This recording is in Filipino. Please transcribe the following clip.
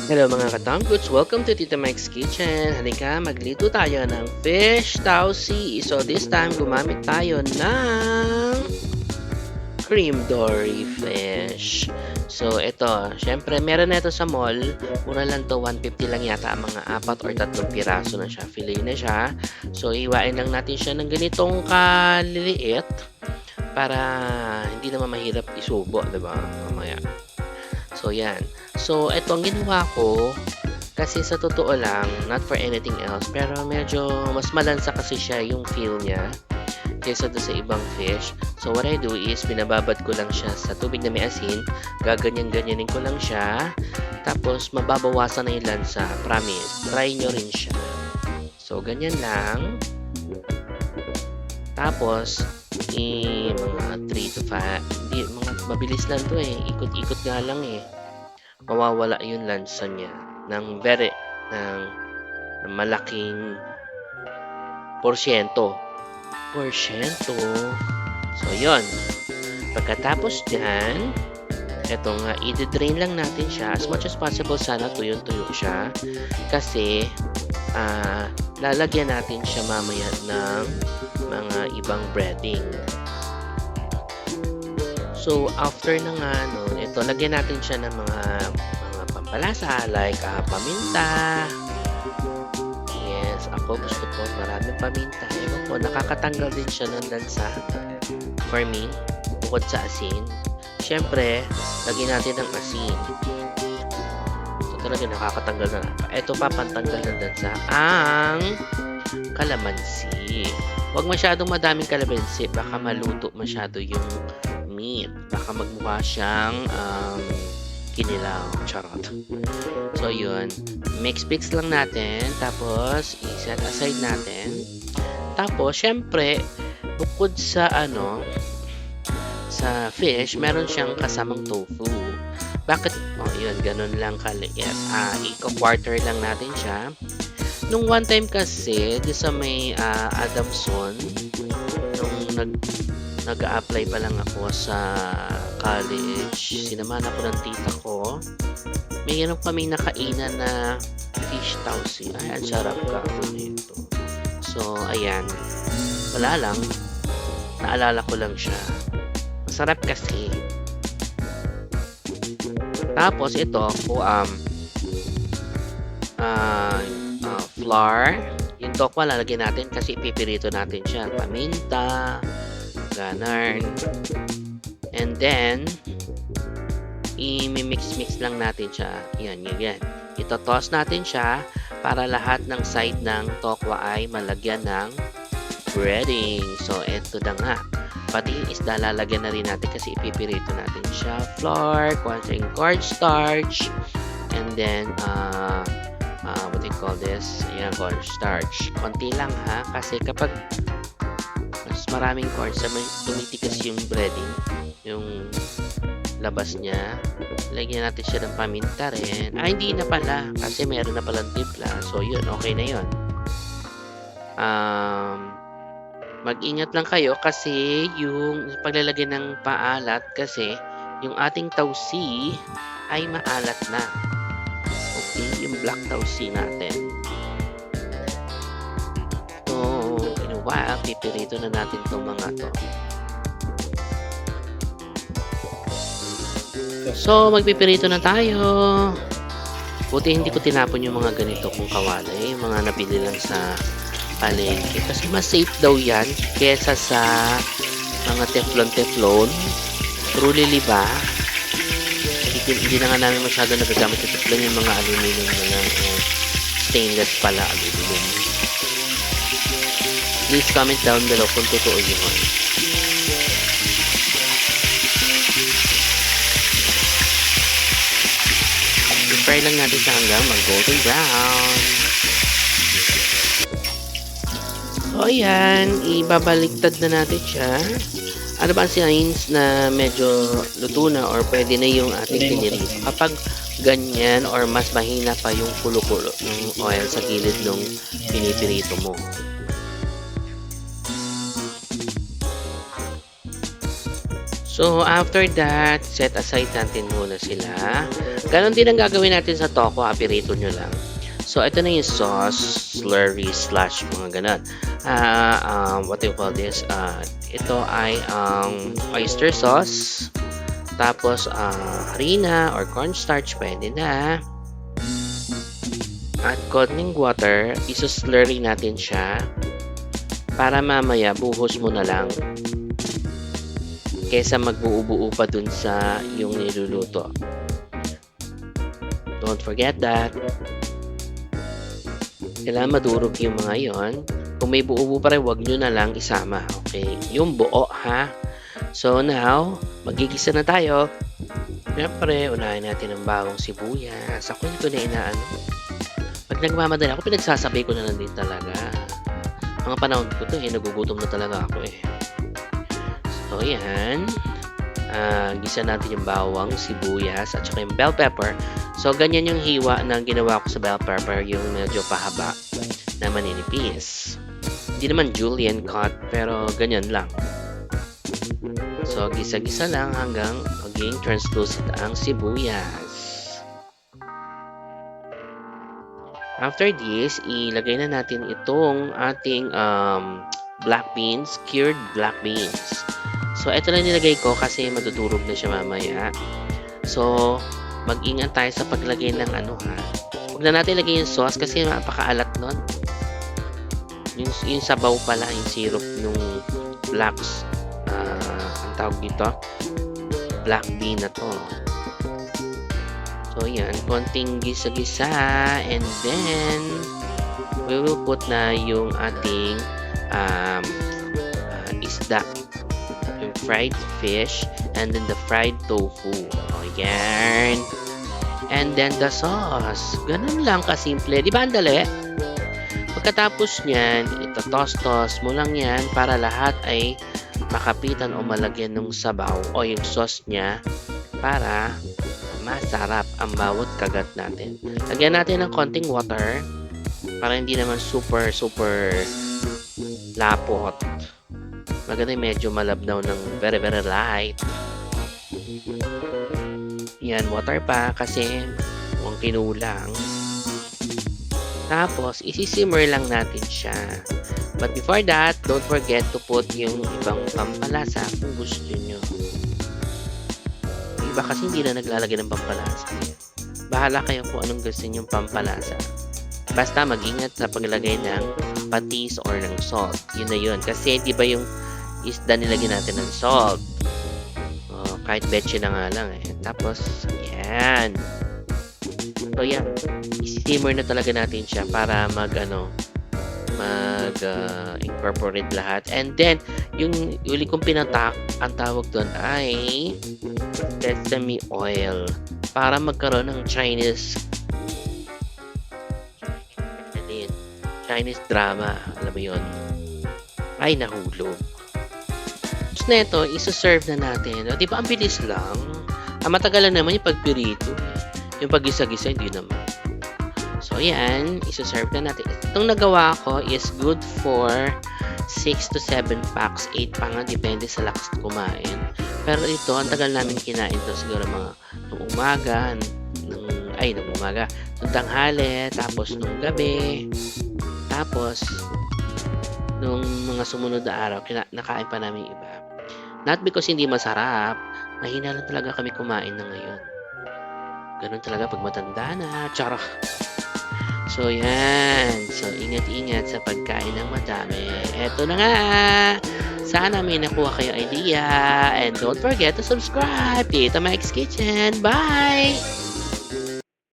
Hello mga katangkuts! Welcome to Tita Mike's Kitchen. Halika, maglito tayo ng fish tausi. So this time, gumamit tayo ng cream dory fish. So ito, syempre meron na ito sa mall. Mura lang to, 150 lang yata ang mga 4 or 3 piraso na siya. Fillet na siya. So iwain lang natin siya ng ganitong kaliliit para hindi naman mahirap isubo, diba? Mamaya. So, yan. So, ito ang ginawa ko kasi sa totoo lang, not for anything else, pero medyo mas malansa kasi siya yung feel niya kaysa doon sa ibang fish. So, what I do is, binababad ko lang siya sa tubig na may asin, gaganyan-ganyanin ko lang siya, tapos mababawasan na yung lansa. Promise, try nyo rin siya. So, ganyan lang. Tapos, mga 3 to 5, hindi, mga mabilis lang to eh, ikot-ikot nga lang eh. Mawawala yung lansa niya ng malaking porsyento. So, yon. Pagkatapos dyan, eto nga, i-drain lang natin siya. As much as possible, sana tuyo-tuyo siya. Kasi, lalagyan natin siya mamaya ng mga ibang breading. So, after na nga nun, ito, lagyan natin siya ng mga pampalasa like paminta. Yes, ako gusto ko maraming paminta. Ewan ko, nakakatanggal din siya ng lansa for me, bukod sa asin. Siyempre, lagyan natin ng asin. So, talaga nakakatanggal na. Ito pa, pantanggal ng lansa, ang kalamansi. Huwag masyadong madaming kalamansi, baka maluto masyado yung meat. Baka magmukha siyang kinilaw. Charot. So, yun. Mix lang natin. Tapos, i-set aside natin. Tapos, syempre, bukod sa sa fish, meron siyang kasamang tofu. Bakit? Oh, yun. Ganun lang kaliit. I-quarter lang natin siya. Nung one time kasi, di sa may Adamson, nung nag-a-apply pa lang ako sa college, sinamahan ako ng tita ko, may ganun kami nakainan na fish tausi. Ay, ang sarap ka nito. So, ayan. Wala lang. Naalala ko lang siya. Masarap kasi. Tapos, ito, flour. Yung tokwa, lalagyan natin kasi ipipirito natin siya. Paminta, ganun. And then, i-mix lang natin siya. Yan. Ito-toss natin siya para lahat ng side ng tokwa ay malagyan ng breading. So, ito na nga. Pati yung isda, lalagyan na rin natin kasi ipipirito natin siya. Flour, konting cornstarch, and then, what do you call this? Ayan, cornstarch. Konti lang ha, kasi kapag mas maraming corn, tumitigas yung breading, yung labas niya. Lagyan natin siya ng paminta rin. Hindi na pala, kasi meron na palang timpla. So, yun, okay na yun. Mag-ingat lang kayo kasi yung paglalagay ng paalat kasi yung ating tausi ay maalat na. Okay, yung black tausi natin. So, in a while, pipirito na natin itong mga to. So, magpipirito na tayo. Buti hindi ko tinapon yung mga ganito kung kawali. Yung mga nabili lang sa palengke. Kasi mas safe daw yan kesa sa mga teflon. Truly ba? Hindi na nga namin masyado nagagamit sa teflon, yung mga aluminum na lang. Stainless pala, aluminum. Please comment down below kung totoo yun. I-fry lang natin siya hanggang mag-golden brown. So, ayan. Ibabaliktad na natin siya. Ano ba ang signs na medyo luto na or pwede na yung ating pinirito? Kapag ganyan or mas mahina pa yung kulo-kulo ng oil sa gilid ng pinipirito mo. So, after that, set aside natin muna sila. Ganon din ang gagawin natin sa toko, pirito nyo lang. So, ito na yung sauce, slurry, slash, mga ganon. What do you call this? Ito ay oyster sauce. Tapos, harina or cornstarch, pwede na. At konting water, iso-slurry natin siya. Para mamaya, buhos mo na lang. Kesa magbuo-buo pa dun sa yung niluluto. Don't forget that. Kailangan madurog yung mga yon. Kung may buo-buo pa rin, huwag nyo na lang isama. Okay? Yung buo, ha? So now, magigisa na tayo. Siyempre, unahin natin ang bawang sibuyas. Ako hindi ko na inaano. Pag nagmamadali ako, pinagsasabay ko na lang din talaga. Mga panahon ko to, nagugutom na talaga ako eh. So, yan. Gisa natin yung bawang, sibuyas, at saka yung bell pepper. So, ganyan yung hiwa na ginawa ko sa bell pepper, yung medyo pahaba na maninipis. Hindi naman julienne cut, pero ganyan lang. So, gisa-gisa lang hanggang maging translucent ang sibuyas. After this, ilagay na natin itong ating black beans, cured black beans. So, ito lang nilagay ko kasi matutulog na siya mamaya. So, mag-ingat tayo sa paglagay ng ano ha. Huwag na natin ilagay yung sauce kasi napakaalat nun. Yung sabaw pala, yung syrup nung blacks. Ang tawag dito? Black bean na to. So, yan. Konting gisa-gisa. And then, we will put na yung ating isda. Yung fried fish. And then the fried tofu. O, yan. And then the sauce. Ganun lang kasimple. Di ba ang dali? Pagkatapos niyan, ito-toss-toss mo lang yan para lahat ay makapitan o malagyan ng sabaw o yung sauce niya para masarap ang bawat kagat natin. Lagyan natin ng konting water para hindi naman super lapot. Maganda medyo malabnaw ng very light. Yan, water pa kasi huwag kinulang. Tapos, isi-simmer lang natin siya. But before that, don't forget to put yung ibang pampalasa kung gusto nyo. Iba kasi hindi na naglalagay ng pampalasa. Bahala kayo kung anong gusto nyong pampalasa. Basta mag-ingat sa paglagay ng patis or ng salt. Yun na yun. Kasi di ba yung isda nilagyan natin ng salt? Kahit betche na nga lang eh. Tapos, yan. So yan. I-simmer na talaga natin siya para incorporate lahat. And then, yung uli kong pinatak, ang tawag doon ay sesame oil para magkaroon ng Chinese drama. Alam mo yun? Ay, nahulog. Tapos na ito, isa-serve na natin. Di ba, ang bilis lang. Ang matagal lang naman yung pagpirito. Yung pag-isa-gisa, hindi naman. So, yan. Isa-serve na natin. Itong nagawa ko is good for 6 to 7 packs. 8 pa nga. Depende sa lakas kumain. Pero ito, ang tagal namin kinain to. Siguro mga nung umaga. Nung umaga. Nung tanghali. Tapos nung gabi. Tapos, nung mga sumunod na araw, nakain pa namin iba. Not because hindi masarap. Mahina lang talaga kami kumain na ngayon. Ganun talaga pag matanda na. Charot. So, yan. So, ingat-ingat sa pagkain ng madami. Eto na nga. Sana may nakuha kayo idea. And don't forget to subscribe. Tita Mike's Kitchen. Bye!